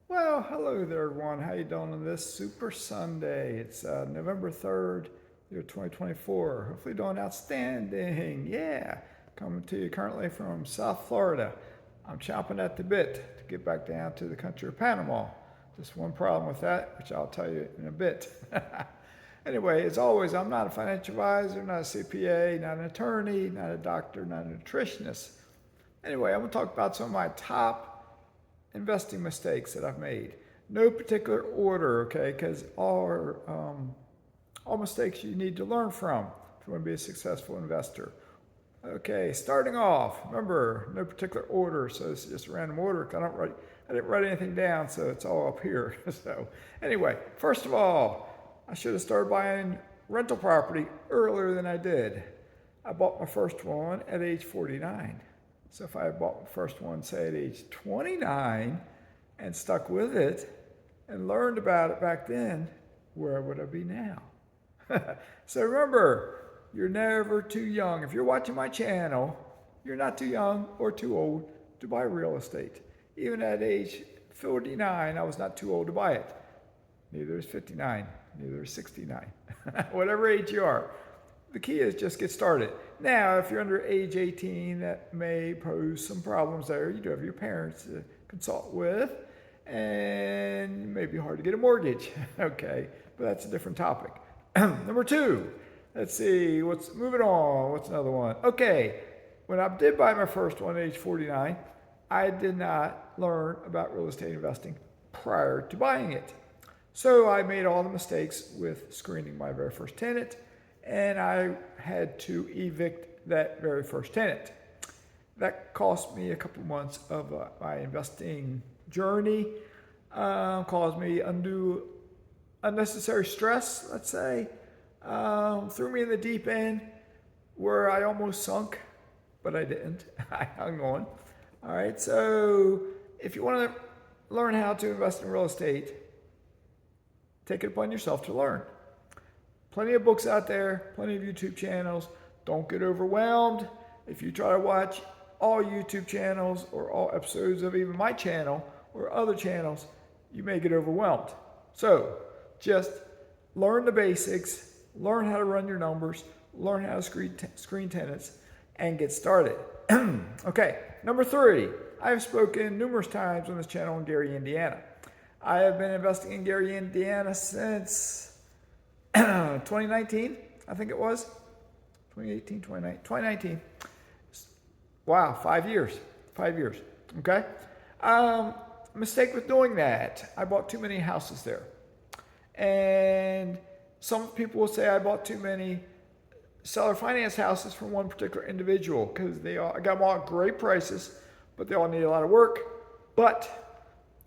Well, hello there, everyone. How you doing on this Super Sunday? It's November 3rd, year 2024. Hopefully doing outstanding. Yeah. Coming to you currently from South Florida. I'm chomping at the bit to get back down to the country of Panama. Just one problem with that, which I'll tell you in a bit. Anyway, as always, I'm not a financial advisor, not a CPA, not an attorney, not a doctor, not a nutritionist. Anyway, I'm going to talk about some of my top investing mistakes that I've made. No particular order, okay? Because all mistakes you need to learn from if you want to be a successful investor. Okay, starting off. Remember, no particular order, so it's just a random order. I didn't write anything down, so it's all up here. So, anyway, first of all, I should have started buying rental property earlier than I did. I bought my first one at age 49. So if I had bought the first one, say at age 29, and stuck with it and learned about it back then, where would I be now? So remember, you're never too young. If you're watching my channel, you're not too young or too old to buy real estate. Even at age 49, I was not too old to buy it. Neither is 59, neither is 69. Whatever age you are. The key is just get started. Now, if you're under age 18, that may pose some problems there. You do have your parents to consult with, and it may be hard to get a mortgage. Okay, but that's a different topic. Number two, let's see, moving on. What's another one? Okay, when I did buy my first one at age 49, I did not learn about real estate investing prior to buying it. So I made all the mistakes with screening my very first tenant, and I had to evict that very first tenant. That cost me a couple months of my investing journey, caused me unnecessary stress, let's say, threw me in the deep end where I almost sunk, but I didn't. I hung on. All right, so if you want to learn how to invest in real estate, take it upon yourself to learn. Plenty of books out there, plenty of YouTube channels. Don't get overwhelmed. If you try to watch all YouTube channels or all episodes of even my channel or other channels, you may get overwhelmed. So just learn the basics, learn how to run your numbers, learn how to screen tenants, and get started. Okay, number three. I have spoken numerous times on this channel in Gary, Indiana. I have been investing in Gary, Indiana since 2019, I think it was. 2018, 2019. Wow, 5 years. 5 years. Okay? Mistake with doing that. I bought too many houses there. And some people will say I bought too many seller finance houses from one particular individual because I got them all at great prices, but they all need a lot of work. But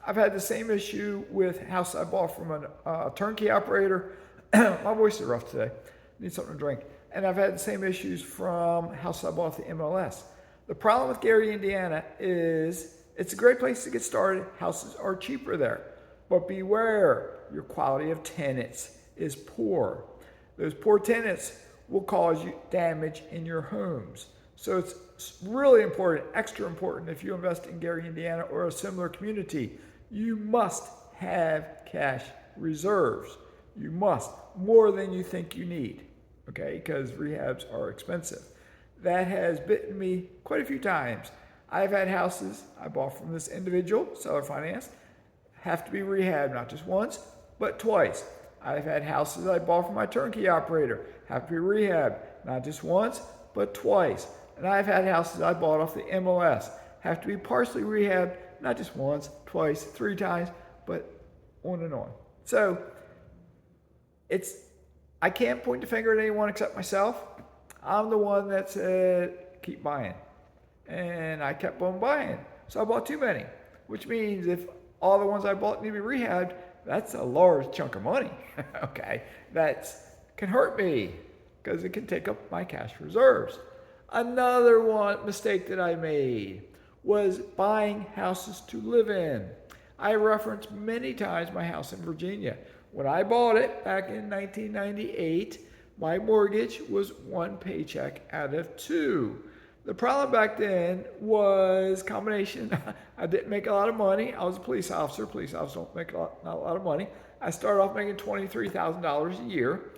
I've had the same issue with houses I bought from a turnkey operator. My voice is rough today. Need something to drink. And I've had the same issues from houses I bought at the MLS. The problem with Gary, Indiana is it's a great place to get started. Houses are cheaper there. But beware, your quality of tenants is poor. Those poor tenants will cause you damage in your homes. So it's really important, extra important, if you invest in Gary, Indiana or a similar community, you must have cash reserves. You must, more than you think you need, okay, because rehabs are expensive. That has bitten me quite a few times. I've had houses I bought from this individual, seller finance, have to be rehabbed not just once, but twice. I've had houses I bought from my turnkey operator, have to be rehabbed not just once, but twice. And I've had houses I bought off the MLS, have to be partially rehabbed not just once, twice, 3 times, but on and on. So, I can't point the finger at anyone except myself. I'm the one that said, keep buying. And I kept on buying. So I bought too many, which means if all the ones I bought need to be rehabbed, that's a large chunk of money. Okay, that can hurt me because it can take up my cash reserves. Another mistake that I made was buying houses to live in. I referenced many times my house in Virginia. When I bought it back in 1998, my mortgage was 1 paycheck out of 2. The problem back then was combination. I didn't make a lot of money. I was a police officer. Police officers don't make not a lot of money. I started off making $23,000 a year.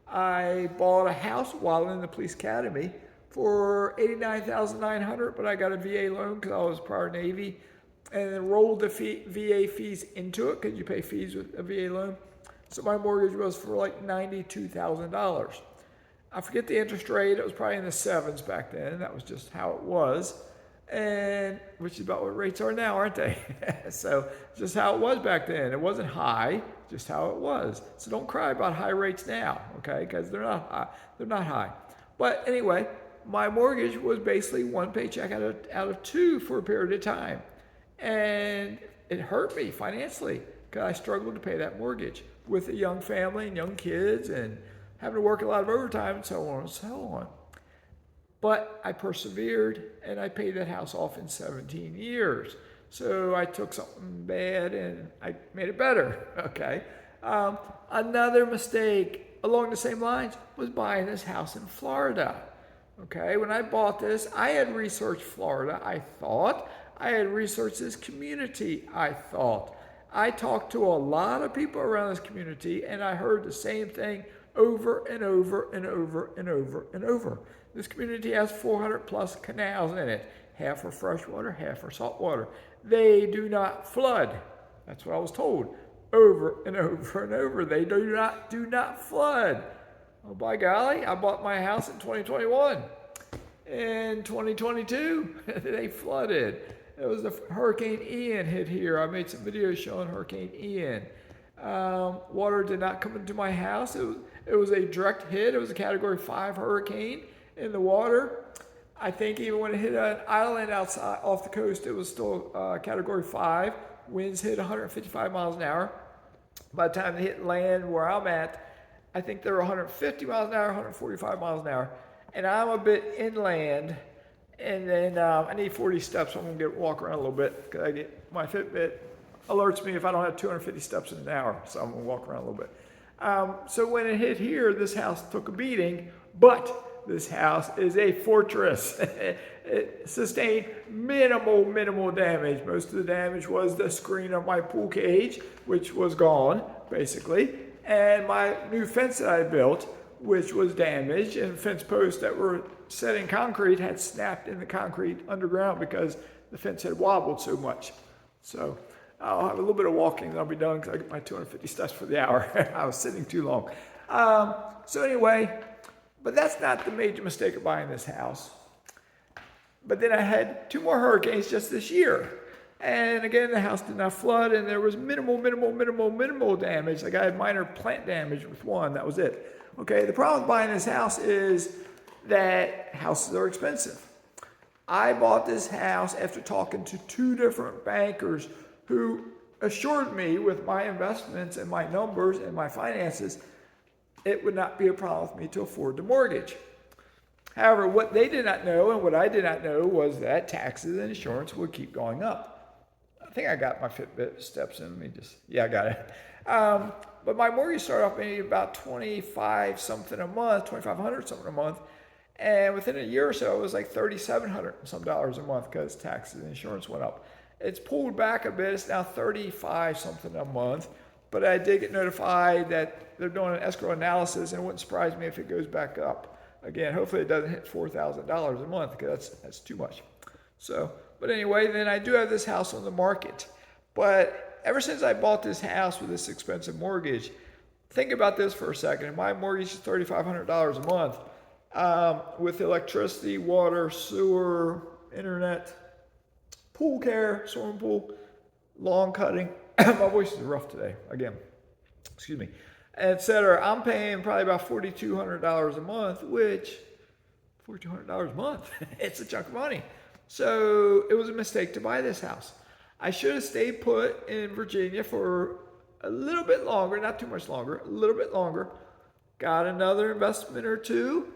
I bought a house while in the police academy for $89,900, but I got a VA loan because I was prior Navy, and then rolled the VA fees into it because you pay fees with a VA loan. So my mortgage was for like $92,000. I forget the interest rate. It was probably in the sevens back then. That was just how it was, and which is about what rates are now, aren't they? So just how it was back then. It wasn't high, just how it was. So don't cry about high rates now, okay? Because they're not high. They're not high. But anyway, my mortgage was basically one paycheck out of two for a period of time, and it hurt me financially because I struggled to pay that mortgage with a young family and young kids and having to work a lot of overtime and so on and so on. But I persevered and I paid that house off in 17 years. So I took something bad and I made it better, okay? Another mistake along the same lines was buying this house in Florida, okay? When I bought this, I had researched Florida, I thought. I had researched this community, I thought. I talked to a lot of people around this community and I heard the same thing over and over and over and over and over. This community has 400 plus canals in it. Half are freshwater, half are saltwater. They do not flood. That's what I was told over and over and over. They do not flood. Oh, by golly, I bought my house in 2021. In 2022, they flooded. It was the Hurricane Ian hit here. I made some videos showing Hurricane Ian. Water did not come into my house. It was a direct hit. It was a Category 5 hurricane in the water. I think even when it hit an island outside off the coast, it was still Category 5. Winds hit 155 miles an hour. By the time they hit land where I'm at, I think they were 150 miles an hour, 145 miles an hour. And I'm a bit inland. And then I need 40 steps, so I'm going to walk around a little bit because my Fitbit alerts me if I don't have 250 steps in an hour, so I'm going to walk around a little bit. So when it hit here, this house took a beating, but this house is a fortress. It sustained minimal damage. Most of the damage was the screen of my pool cage, which was gone, basically, and my new fence that I built, which was damaged, and fence posts that were set in concrete had snapped in the concrete underground because the fence had wobbled so much. So I'll have a little bit of walking, then I'll be done because I get my 250 steps for the hour. I was sitting too long. So anyway, but that's not the major mistake of buying this house. But then I had 2 more hurricanes just this year. And again, the house did not flood, and there was minimal damage. Like I had minor plant damage with one, that was it. Okay, the problem with buying this house is that houses are expensive. I bought this house after talking to 2 different bankers who assured me with my investments and my numbers and my finances, it would not be a problem for me to afford the mortgage. However, what they did not know and what I did not know was that taxes and insurance would keep going up. I think I got my Fitbit steps in. I got it. But my mortgage started off maybe about $2,500 something a month. And within a year or so, it was like $3,700 some dollars a month because taxes and insurance went up. It's pulled back a bit. It's now $35 something a month. But I did get notified that they're doing an escrow analysis, and it wouldn't surprise me if it goes back up. Again, hopefully it doesn't hit $4,000 a month because that's too much. So, but anyway, then I do have this house on the market. But ever since I bought this house with this expensive mortgage, think about this for a second. My mortgage is $3,500 a month with electricity, water, sewer, internet, pool care, swimming pool, lawn cutting. My voice is rough today, again, excuse me, etc. I'm paying probably about $4,200 a month, which, $4,200 a month, it's a chunk of money. So it was a mistake to buy this house. I should have stayed put in Virginia for a little bit longer, not too much longer, a little bit longer, got another investment or two,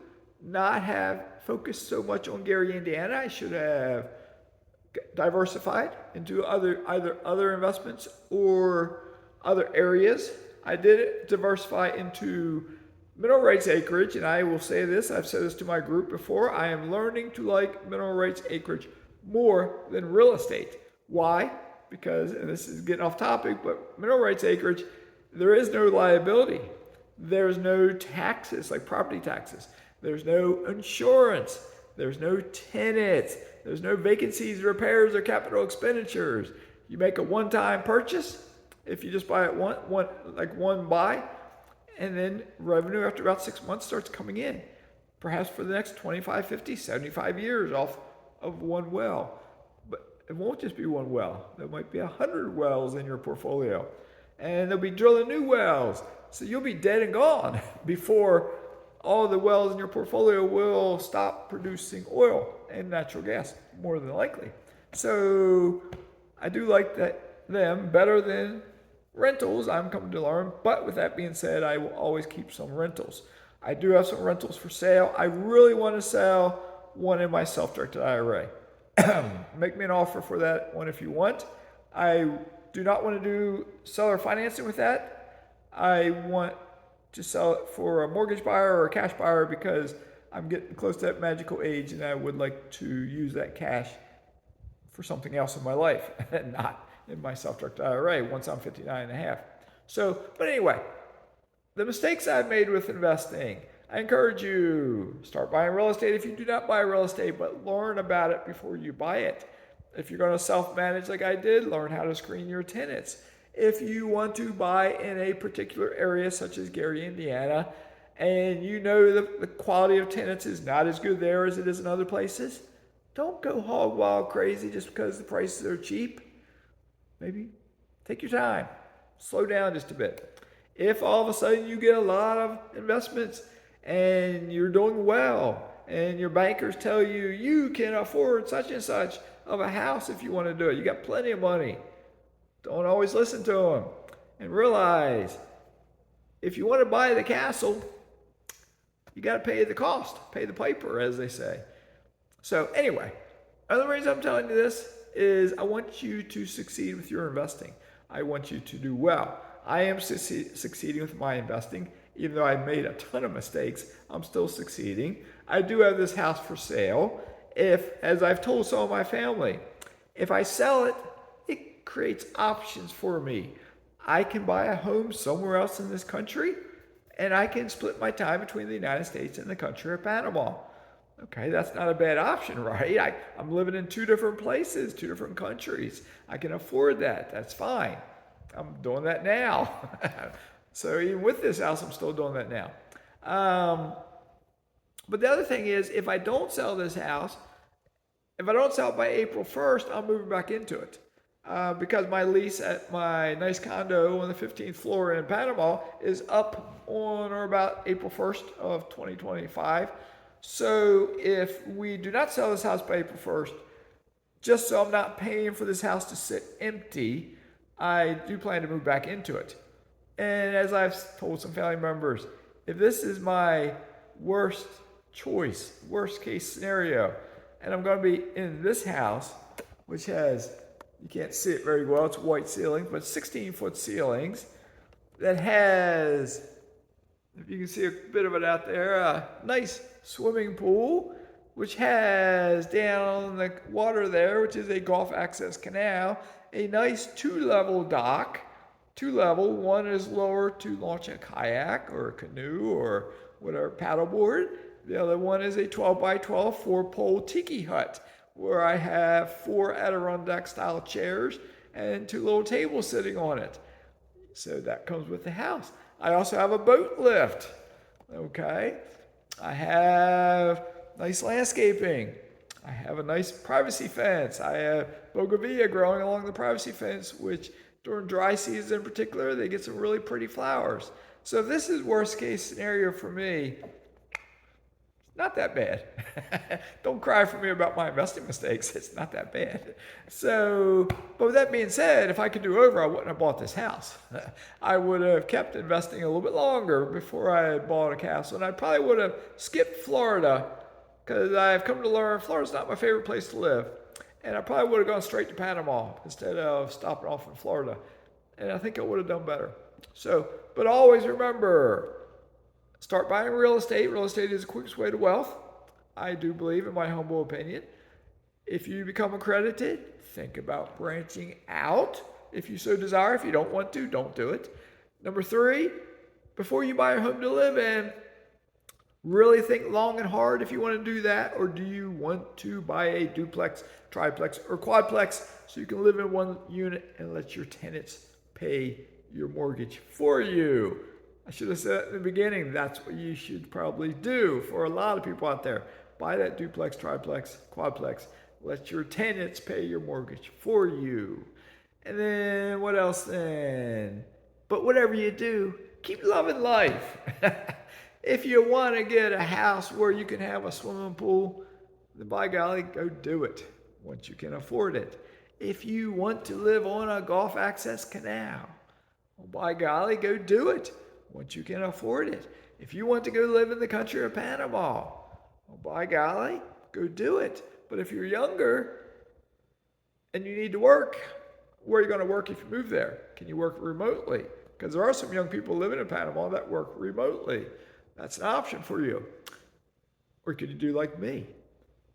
not have focused so much on Gary, Indiana. I should have diversified into either other investments or other areas. I did diversify into Mineral rights acreage, and I will say this, I've said this to my group before, I am learning to like mineral rights acreage more than real estate. Why? Because, and this is getting off topic, but mineral rights acreage, there is no liability. There's no taxes, like property taxes. There's no insurance. There's no tenants. There's no vacancies, repairs, or capital expenditures. You make a one-time purchase, if you just buy it one buy, and then revenue after about 6 months starts coming in, perhaps for the next 25, 50, 75 years off of one well. But it won't just be one well. There might be 100 wells in your portfolio, and they'll be drilling new wells. So you'll be dead and gone before all the wells in your portfolio will stop producing oil and natural gas, more than likely. So I do like them better than rentals, I'm coming to learn. But with that being said, I will always keep some rentals. I do have some rentals for sale. I really want to sell one in my self-directed IRA. Make me an offer for that one if you want. I do not want to do seller financing with that. I want to sell it for a mortgage buyer or a cash buyer because I'm getting close to that magical age and I would like to use that cash for something else in my life and not in my self-directed IRA once I'm 59 and a half. So, but anyway, the mistakes I've made with investing, I encourage you, start buying real estate if you do not buy real estate, but learn about it before you buy it. If you're going to self-manage like I did, learn how to screen your tenants. If you want to buy in a particular area such as Gary, Indiana, and you know the quality of tenants is not as good there as it is in other places, don't go hog wild crazy just because the prices are cheap. Maybe take your time, slow down just a bit. If all of a sudden you get a lot of investments and you're doing well and your bankers tell you you can afford such and such of a house if you want to do it, you got plenty of money, don't always listen to them and realize if you want to buy the castle, you got to pay the cost, pay the piper, as they say. So anyway, another reason I'm telling you this is I want you to succeed with your investing. I want you to do well. I am succeeding with my investing. Even though I made a ton of mistakes, I'm still succeeding. I do have this house for sale. If, as I've told some of my family, if I sell it, it creates options for me. I can buy a home somewhere else in this country, and I can split my time between the United States and the country of Panama. Okay, that's not a bad option, right? I'm living in two different places, two different countries. I can afford that. That's fine. I'm doing that now. So even with this house, I'm still doing that now. But the other thing is, if I don't sell this house, if I don't sell it by April 1st, I'm moving back into it. Because my lease at my nice condo on the 15th floor in Panama is up on or about April 1st of 2025. So if we do not sell this house by April 1st, just so I'm not paying for this house to sit empty, I do plan to move back into it. And as I've told some family members, if this is my worst choice, worst case scenario, and I'm going to be in this house, which has, you can't see it very well, it's white ceiling, but 16-foot ceilings, that has, if you can see a bit of it out there, a nice swimming pool, which has down the water there, which is a Gulf access canal, a nice two-level dock. Two-level, one is lower to launch a kayak or a canoe or whatever, paddleboard. The other one is a 12 by 12 four-pole tiki hut where I have 4 Adirondack-style chairs and 2 little tables sitting on it. So that comes with the house. I also have a boat lift. Okay. I have nice landscaping. I have a nice privacy fence. I have bougainvillea growing along the privacy fence, which during dry season in particular, they get some really pretty flowers. So if this is worst case scenario for me, not that bad. Don't cry for me about my investing mistakes. It's not that bad. So, but with that being said, if I could do over, I wouldn't have bought this house. I would have kept investing a little bit longer before I had bought a castle. And I probably would have skipped Florida because I've come to learn Florida's not my favorite place to live. And I probably would have gone straight to Panama instead of stopping off in Florida. And I think I would have done better. So, but always remember, Start buying real estate. Real estate is the quickest way to wealth, I do believe, in my humble opinion. If you become accredited, think about branching out if you so desire. If you don't want to, don't do it. Number 3, before you buy a home to live in, really think long and hard if you want to do that, or do you want to buy a duplex, triplex, or quadplex so you can live in one unit and let your tenants pay your mortgage for you? I should have said that in the beginning. That's what you should probably do for a lot of people out there. Buy that duplex, triplex, quadplex. Let your tenants pay your mortgage for you. And then what else then? But whatever you do, keep loving life. If you want to get a house where you can have a swimming pool, then by golly, go do it once you can afford it. If you want to live on a Gulf access canal, well, by golly, go do it once you can afford it. If you want to go live in the country of Panama, well, by golly, go do it. But if you're younger and you need to work, where are you going to work if you move there? Can you work remotely? Because there are some young people living in Panama that work remotely. That's an option for you. Or could you do like me?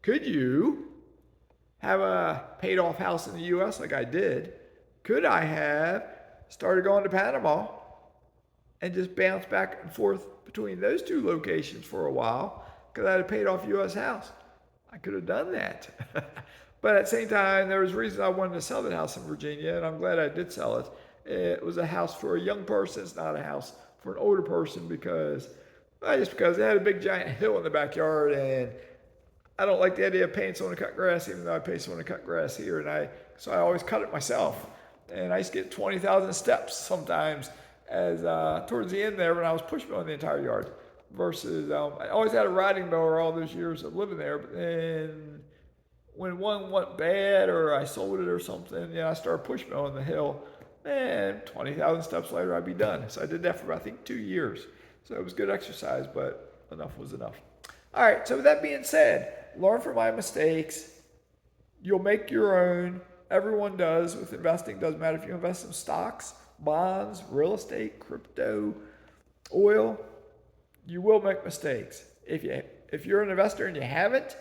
Could you have a paid off house in the U.S. like I did? Could I have started going to Panama and just bounce back and forth between those two locations for a while because I had a paid off U.S. house? I could have done that. But at the same time, there was reasons I wanted to sell that house in Virginia, and I'm glad I did sell it. It was a house for a young person. It's not a house for an older person because it had a big giant hill in the backyard, and I don't like the idea of paying someone to cut grass, even though I pay someone to cut grass here, so I always cut it myself. And I used to get 20,000 steps sometimes as towards the end there when I was push mowing the entire yard. Versus, I always had a riding mower all those years of living there, but then when one went bad or I sold it or something, I started push mowing the hill, and 20,000 steps later I'd be done. So I did that for, I think, 2 years. So it was good exercise, but enough was enough. All right, so with that being said, learn from my mistakes. You'll make your own. Everyone does with investing. Doesn't matter if you invest in stocks, bonds, real estate, crypto, oil. You will make mistakes. If you're an investor and you haven't,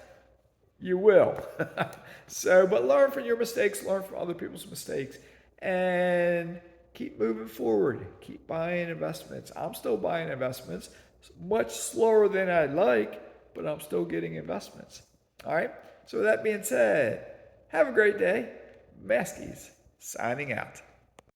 you will. But learn from your mistakes, learn from other people's mistakes, and keep moving forward. Keep buying investments. I'm still buying investments, much slower than I'd like, but I'm still getting investments. All right? So with that being said, have a great day. Mazskes signing out.